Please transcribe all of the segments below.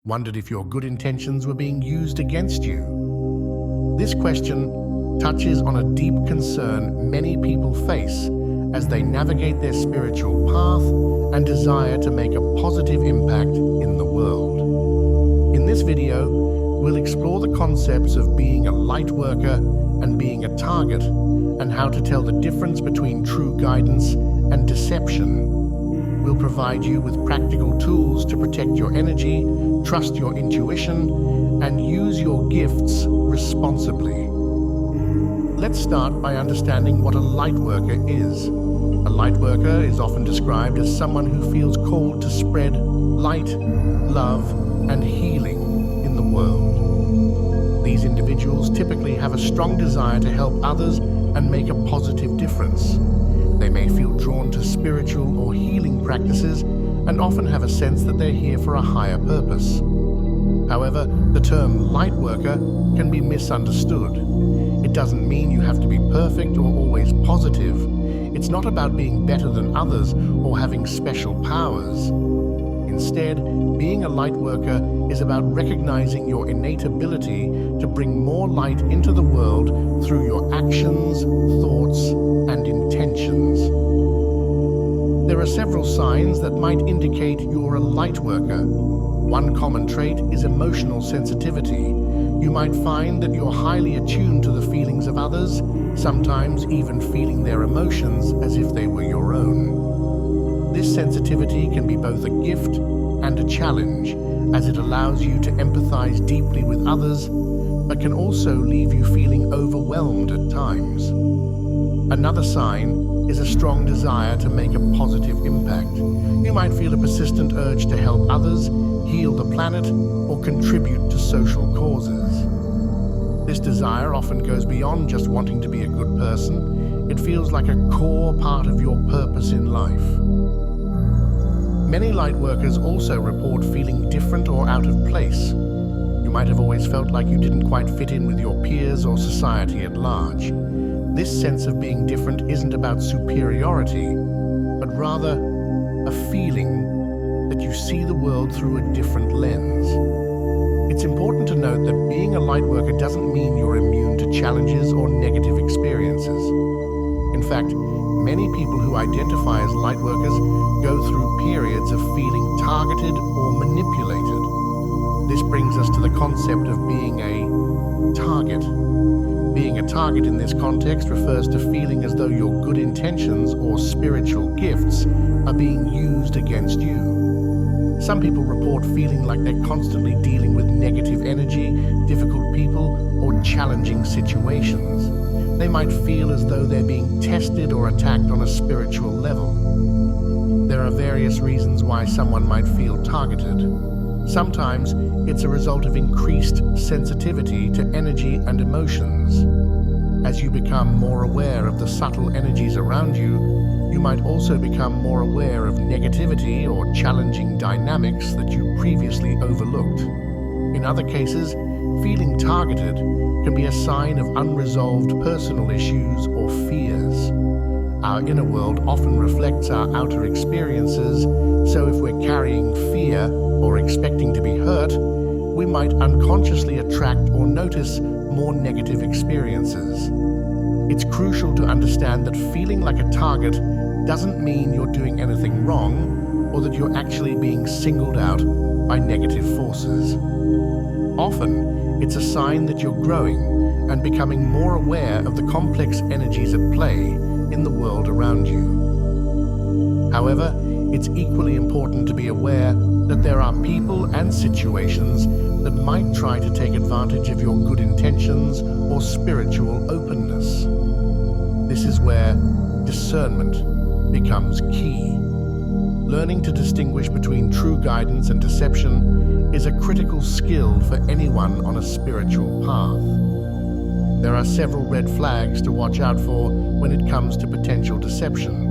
Wondered if your good intentions were being used against you? This question touches on a deep concern many people face as they navigate their spiritual path and desire to make a positive impact in the world. In this video, we'll explore the concepts of being a light worker and being a target, and how to tell the difference between true guidance and deception. We'll provide you with practical tools to protect your energy, trust your intuition, and use your gifts responsibly. Let's start by understanding what a light worker is. A light worker is often described as someone who feels called to spread light, love, and healing in the world. These individuals typically have a strong desire to help others and make a positive difference. They may feel drawn to spiritual or healing practices and often have a sense that they're here for a higher purpose. However, the term light worker can be misunderstood. It doesn't mean you have to be perfect or always positive. It's not about being better than others or having special powers. Instead, being a light worker is about recognizing your innate ability to bring more light into the world through your actions, thoughts, and intentions. There are several signs that might indicate you're a light worker. One common trait is emotional sensitivity. You might find that you're highly attuned to the feelings of others, sometimes even feeling their emotions as if they were your own. This sensitivity can be both a gift and a challenge, as it allows you to empathize deeply with others, but can also leave you feeling overwhelmed at times. Another sign is a strong desire to make a positive impact. You might feel a persistent urge to help others, heal the planet, or contribute to social causes. This desire often goes beyond just wanting to be a good person. It feels like a core part of your purpose in life. Many light workers also report feeling different or out of place. You might have always felt like you didn't quite fit in with your peers or society at large. This sense of being different isn't about superiority, but rather a feeling that you see the world through a different lens. It's important to note that being a light worker doesn't mean you're immune to challenges or negative experiences. In fact, many people who identify as light workers go through periods of feeling targeted or manipulated. This brings us to the concept of being a target. Being a target in this context refers to feeling as though your good intentions or spiritual gifts are being used against you. Some people report feeling like they're constantly dealing with negative energy, difficult people, or challenging situations. They might feel as though they're being tested or attacked on a spiritual level. There are various reasons why someone might feel targeted. Sometimes it's a result of increased sensitivity to energy and emotions. As you become more aware of the subtle energies around you, you might also become more aware of negativity or challenging dynamics that you previously overlooked. In other cases, feeling targeted can be a sign of unresolved personal issues or fears. Our inner world often reflects our outer experiences, so if we're carrying fear or expecting to be hurt, we might unconsciously attract or notice more negative experiences. It's crucial to understand that feeling like a target doesn't mean you're doing anything wrong or that you're actually being singled out by negative forces. Often, it's a sign that you're growing and becoming more aware of the complex energies at play in the world around you. However, it's equally important to be aware that there are people and situations that might try to take advantage of your good intentions or spiritual openness. This is where discernment becomes key. Learning to distinguish between true guidance and deception is a critical skill for anyone on a spiritual path. There are several red flags to watch out for when it comes to potential deception.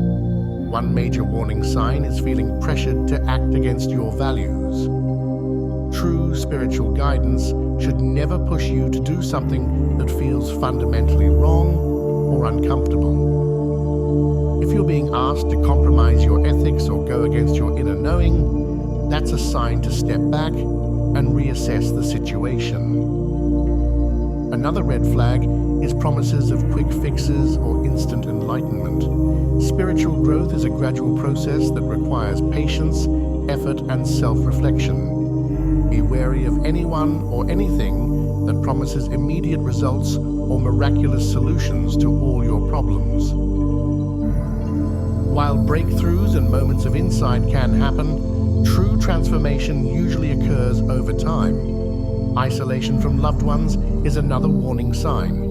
One major warning sign is feeling pressured to act against your values. True spiritual guidance should never push you to do something that feels fundamentally wrong or uncomfortable. If you're being asked to compromise your ethics or go against your inner knowing, that's a sign to step back and reassess the situation. Another red flag is promises of quick fixes or instant enlightenment. Spiritual growth is a gradual process that requires patience, effort, and self-reflection. Be wary of anyone or anything that promises immediate results or miraculous solutions to all your problems. While breakthroughs and moments of insight can happen, true transformation usually occurs over time. Isolation from loved ones is another warning sign.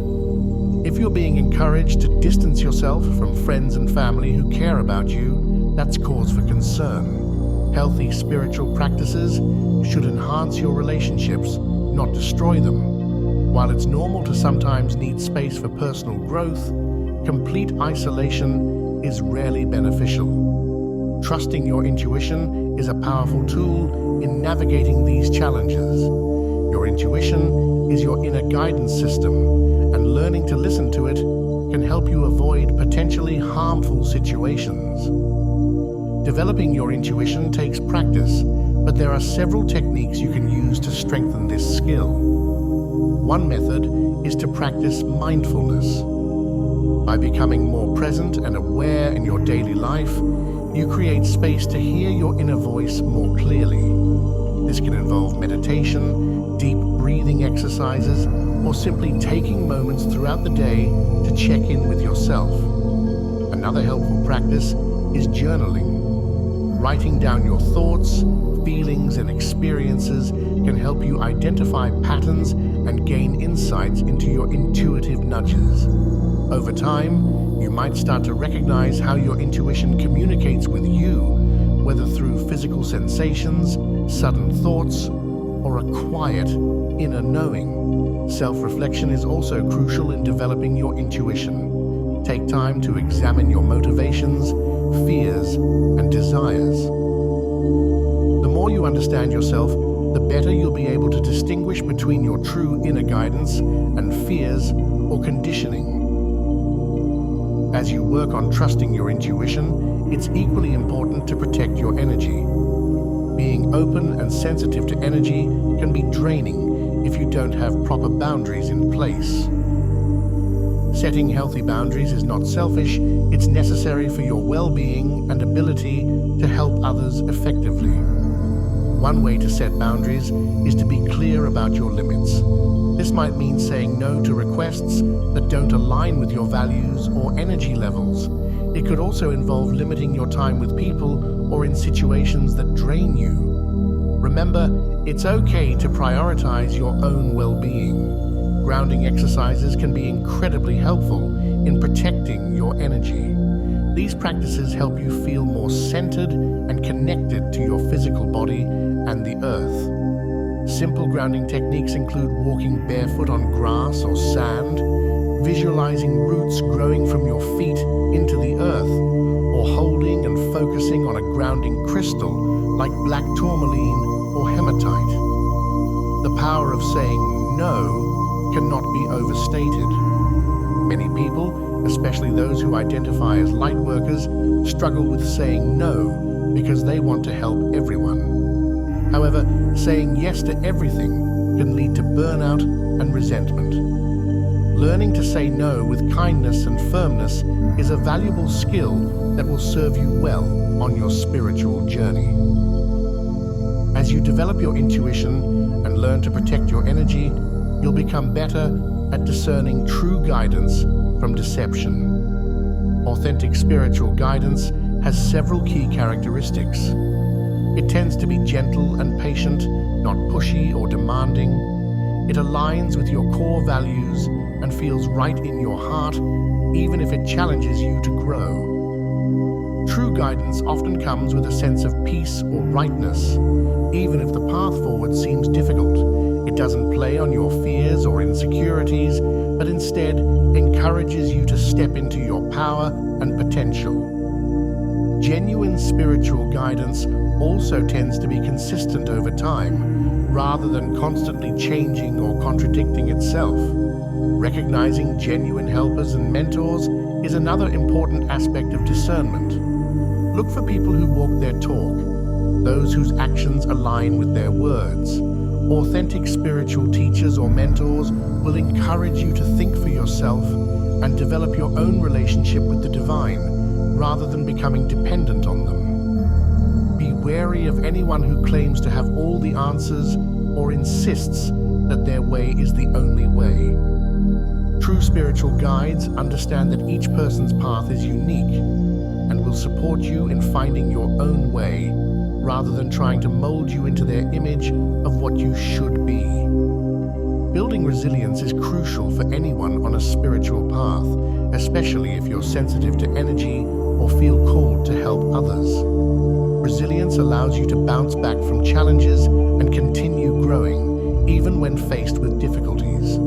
If you're being encouraged to distance yourself from friends and family who care about you, that's cause for concern. Healthy spiritual practices should enhance your relationships, not destroy them. While it's normal to sometimes need space for personal growth, complete isolation is rarely beneficial. Trusting your intuition is a powerful tool in navigating these challenges. Your intuition is your inner guidance system, and learning to listen to it can help you avoid potentially harmful situations. Developing your intuition takes practice, but there are several techniques you can use to strengthen this skill. One method is to practice mindfulness. By becoming more present and aware in your daily life, you create space to hear your inner voice more clearly. This can involve meditation, deep breathing exercises, or simply taking moments throughout the day to check in with yourself. Another helpful practice is journaling. Writing down your thoughts, feelings, and experiences can help you identify patterns and gain insights into your intuitive nudges. Over time, you might start to recognize how your intuition communicates with you, whether through physical sensations, sudden thoughts, or a quiet inner knowing. Self-reflection is also crucial in developing your intuition. Take time to examine your motivations, fears, and desires. The more you understand yourself, the better you'll be able to distinguish between your true inner guidance and fears or conditioning. As you work on trusting your intuition, it's equally important to protect your energy. Being open and sensitive to energy can be draining if you don't have proper boundaries in place. Setting healthy boundaries is not selfish, it's necessary for your well-being and ability to help others effectively. One way to set boundaries is to be clear about your limits. This might mean saying no to requests that don't align with your values or energy levels. It could also involve limiting your time with people or in situations that drain you. Remember, it's okay to prioritize your own well-being. Grounding exercises can be incredibly helpful in protecting your energy. These practices help you feel more centered and connected to your physical body and the earth. Simple grounding techniques include walking barefoot on grass or sand, visualizing roots growing from your feet into the earth, or holding and focusing on a grounding crystal like black tourmaline or hematite. The power of saying no cannot be overstated. Many people, especially those who identify as lightworkers, struggle with saying no because they want to help everyone. However, saying yes to everything can lead to burnout and resentment. Learning to say no with kindness and firmness is a valuable skill that will serve you well on your spiritual journey. As you develop your intuition and learn to protect your energy, you'll become better at discerning true guidance from deception. Authentic spiritual guidance has several key characteristics. It tends to be gentle and patient, not pushy or demanding. It aligns with your core values and feels right in your heart, even if it challenges you to grow. True guidance often comes with a sense of peace or rightness, even if the path forward seems difficult. It doesn't play on your fears or insecurities, but instead encourages you to step into your power and potential. Genuine spiritual guidance also tends to be consistent over time, rather than constantly changing or contradicting itself. Recognizing genuine helpers and mentors is another important aspect of discernment. Look for people who walk their talk, those whose actions align with their words. Authentic spiritual teachers or mentors will encourage you to think for yourself and develop your own relationship with the divine, rather than becoming dependent on them. Be wary of anyone who claims to have all the answers or insists that their way is the only way. True spiritual guides understand that each person's path is unique and will support you in finding your own way, rather than trying to mold you into their image of what you should be. Building resilience is crucial for anyone on a spiritual path, especially if you're sensitive to energy or feel called to help others. Resilience allows you to bounce back from challenges and continue growing, even when faced with difficulties.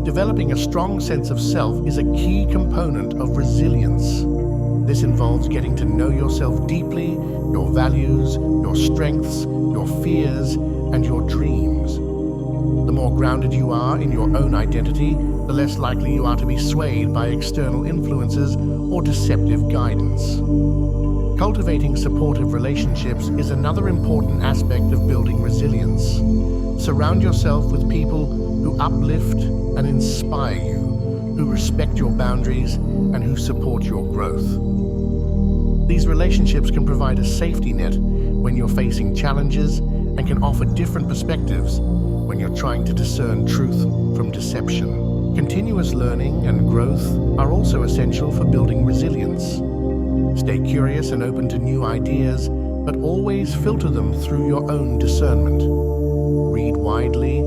Developing a strong sense of self is a key component of resilience. This involves getting to know yourself deeply, your values, your strengths, your fears, and your dreams. The more grounded you are in your own identity, the less likely you are to be swayed by external influences or deceptive guidance. Cultivating supportive relationships is another important aspect of building resilience. Surround yourself with people who uplift and inspire you, who respect your boundaries, and who support your growth. These relationships can provide a safety net when you're facing challenges and can offer different perspectives when you're trying to discern truth from deception. Continuous learning and growth are also essential for building resilience. Stay curious and open to new ideas, but always filter them through your own discernment. Read widely,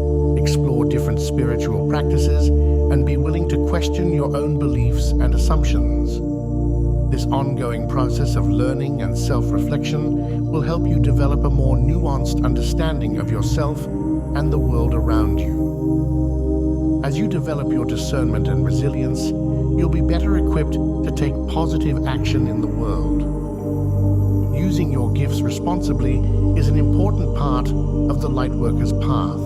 explore different spiritual practices, and be willing to question your own beliefs and assumptions. This ongoing process of learning and self-reflection will help you develop a more nuanced understanding of yourself and the world around you. As you develop your discernment and resilience, you'll be better equipped to take positive action in the world. Using your gifts responsibly is an important part of the Lightworker's path.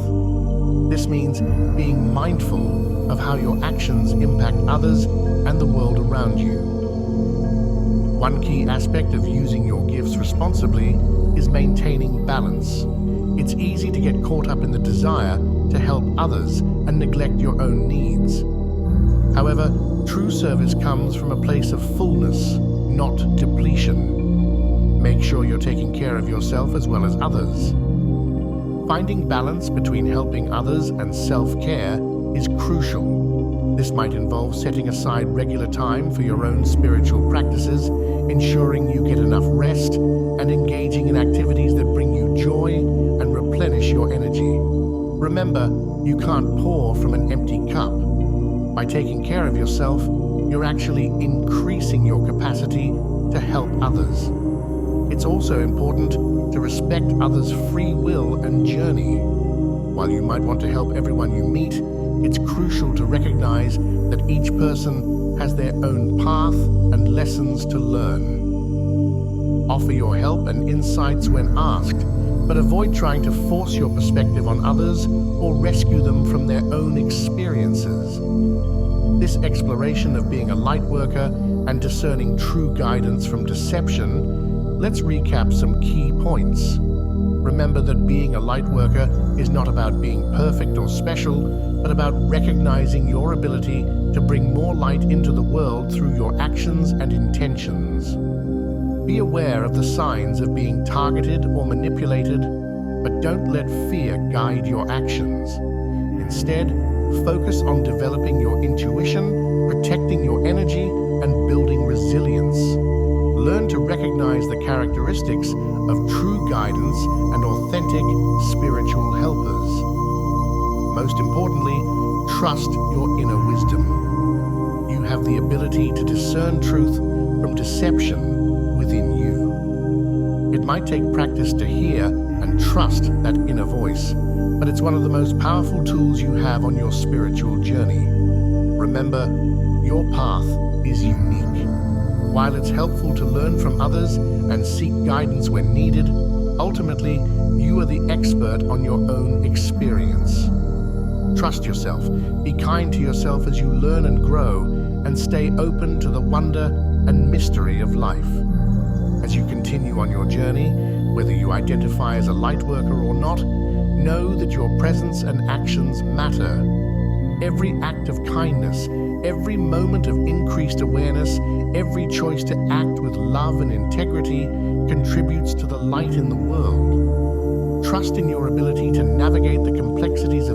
This means being mindful of how your actions impact others and the world around you. One key aspect of using your gifts responsibly is maintaining balance. It's easy to get caught up in the desire to help others and neglect your own needs. However, true service comes from a place of fullness, not depletion. Make sure you're taking care of yourself as well as others. Finding balance between helping others and self-care is crucial. This might involve setting aside regular time for your own spiritual practices, ensuring you get enough rest, and engaging in activities that bring you joy and replenish your energy. Remember, you can't pour from an empty cup. By taking care of yourself, you're actually increasing your capacity to help others. It's also important to respect others' free will and journey. While you might want to help everyone you meet, it's crucial to recognize that each person has their own path and lessons to learn. Offer your help and insights when asked, but avoid trying to force your perspective on others or rescue them from their own experiences. This exploration of being a lightworker and discerning true guidance from deception, let's recap some key points. Remember that being a lightworker is not about being perfect or special, but about recognizing your ability to bring more light into the world through your actions and intentions. Be aware of the signs of being targeted or manipulated, but don't let fear guide your actions. Instead, focus on developing your intuition, protecting your energy, and building resilience. Learn to recognize the characteristics of true guidance and authentic spiritual helpers. Most importantly, trust your inner wisdom. You have the ability to discern truth from deception within you. It might take practice to hear and trust that inner voice, but it's one of the most powerful tools you have on your spiritual journey. Remember, your path is unique. While it's helpful to learn from others and seek guidance when needed, ultimately, you are the expert on your own experience. Trust yourself, be kind to yourself as you learn and grow, and stay open to the wonder and mystery of life. As you continue on your journey, Whether you identify as a Lightworker or not, know that your presence and actions matter. Every act of kindness, every moment of increased awareness, every choice to act with love and integrity contributes to the light in the world. Trust in your ability to navigate the complexities